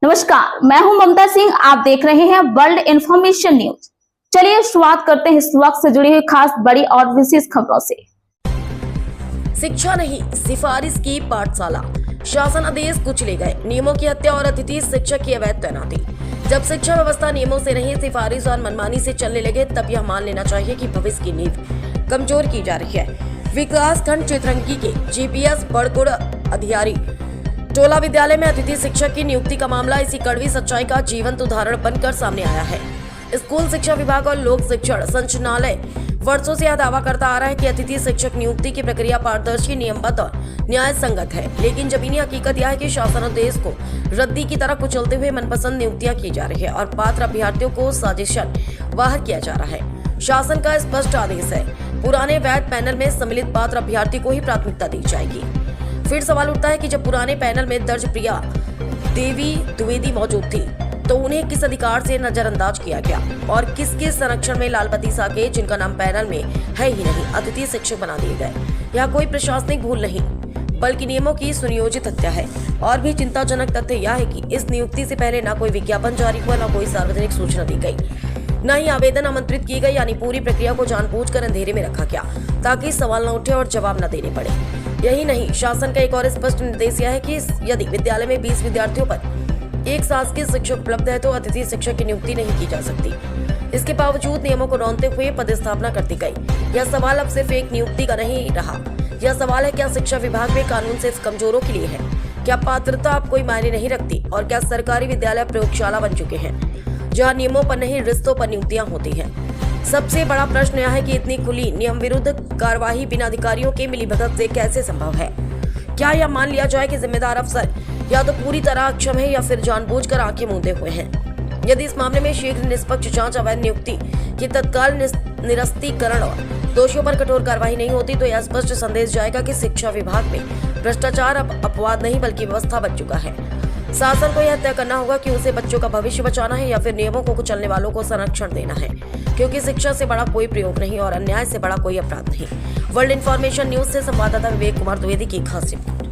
नमस्कार, मैं हूं ममता सिंह। आप देख रहे हैं वर्ल्ड इंफॉर्मेशन न्यूज। चलिए शुरुआत करते हैं इस वक्त से जुड़ी हुई खास बड़ी और विशेष खबरों से। शिक्षा नहीं, सिफारिश की पाठशाला, शासन आदेश कुचले गए, नियमों की हत्या और अतिथि शिक्षक की अवैध तैनाती। जब शिक्षा व्यवस्था नियमों से नहीं सिफारिश और मनमानी से चलने लगे तब यह मान लेना चाहिए कि भविष्य की नींव कमजोर की जा रही है। विकासखंड चित्रंगी के जीपीएस बड़कुड़ अधिकारी टोला विद्यालय में अतिथि शिक्षक की नियुक्ति का मामला इसी कड़वी सच्चाई का जीवंत उदाहरण बनकर सामने आया है। स्कूल शिक्षा विभाग और लोक शिक्षण संचालनालय वर्षों से यह दावा करता आ रहा है कि अतिथि शिक्षक नियुक्ति की प्रक्रिया पारदर्शी, नियमबद्ध और न्याय संगत है, लेकिन जमीनी हकीकत यह है कि शासनादेश को रद्दी की तरह कुचलते हुए मनपसंद नियुक्तियां की जा रही है और पात्र अभ्यर्थियों को साजिशन बाहर किया जा रहा है। शासन का स्पष्ट आदेश है, पुराने वैध पैनल में सम्मिलित पात्र अभ्यर्थी को ही प्राथमिकता दी जाएगी। फिर सवाल उठता है कि जब पुराने पैनल में दर्ज प्रिया देवी द्विवेदी मौजूद थी तो उन्हें किस अधिकार से नजरअंदाज किया गया और किसके संरक्षण में लालपति साके, जिनका नाम पैनल में है ही नहीं, अतिथि शिक्षक बना दिए गए। यह कोई प्रशासनिक भूल नहीं बल्कि नियमों की सुनियोजित हत्या है। और भी चिंताजनक तथ्य यह है कि इस नियुक्ति से पहले न कोई विज्ञापन जारी हुआ, न कोई सार्वजनिक सूचना दी गई, न ही आवेदन आमंत्रित किए गए, यानी पूरी प्रक्रिया को जानबूझकर अंधेरे में रखा गया ताकि सवाल न उठे और जवाब न देने पड़े। यही नहीं, शासन का एक और स्पष्ट निर्देश यह है कि यदि विद्यालय में 20 विद्यार्थियों पर एक शासकीय शिक्षक उपलब्ध है तो अतिथि शिक्षक की नियुक्ति नहीं की जा सकती। इसके बावजूद नियमों को रौंदते हुए पदस्थापना कर दी गई। यह सवाल अब सिर्फ एक नियुक्ति का नहीं रहा, यह सवाल है क्या शिक्षा विभाग में कानून सिर्फ कमजोरों के लिए है? क्या पात्रता अब कोई मायने नहीं रखती? और क्या सरकारी विद्यालय प्रयोगशाला बन चुके हैं जहाँ नियमों पर नहीं रिश्तों पर नियुक्तियां होती हैं? सबसे बड़ा प्रश्न यह है कि इतनी खुली नियम विरुद्ध कार्यवाही बिना अधिकारियों के मिलीभगत से कैसे संभव है? क्या यह मान लिया जाए कि जिम्मेदार अफसर या तो पूरी तरह अक्षम है या फिर जानबूझकर आंखें मूंदे हुए हैं? यदि इस मामले में शीघ्र निष्पक्ष जांच, अवैध नियुक्ति की तत्काल निरस्तीकरण और दोषियों पर कठोर कार्रवाई नहीं होती तो यह स्पष्ट संदेश जाएगा कि शिक्षा विभाग में भ्रष्टाचार अब अपवाद नहीं बल्कि व्यवस्था बन चुका है। शासन को यह तय करना होगा कि उसे बच्चों का भविष्य बचाना है या फिर नियमों को कुचलने वालों को संरक्षण देना है, क्योंकि शिक्षा से बड़ा कोई प्रयोग नहीं और अन्याय से बड़ा कोई अपराध नहीं। वर्ल्ड इंफॉर्मेशन न्यूज से संवाददाता विवेक कुमार द्विवेदी की खास रिपोर्ट।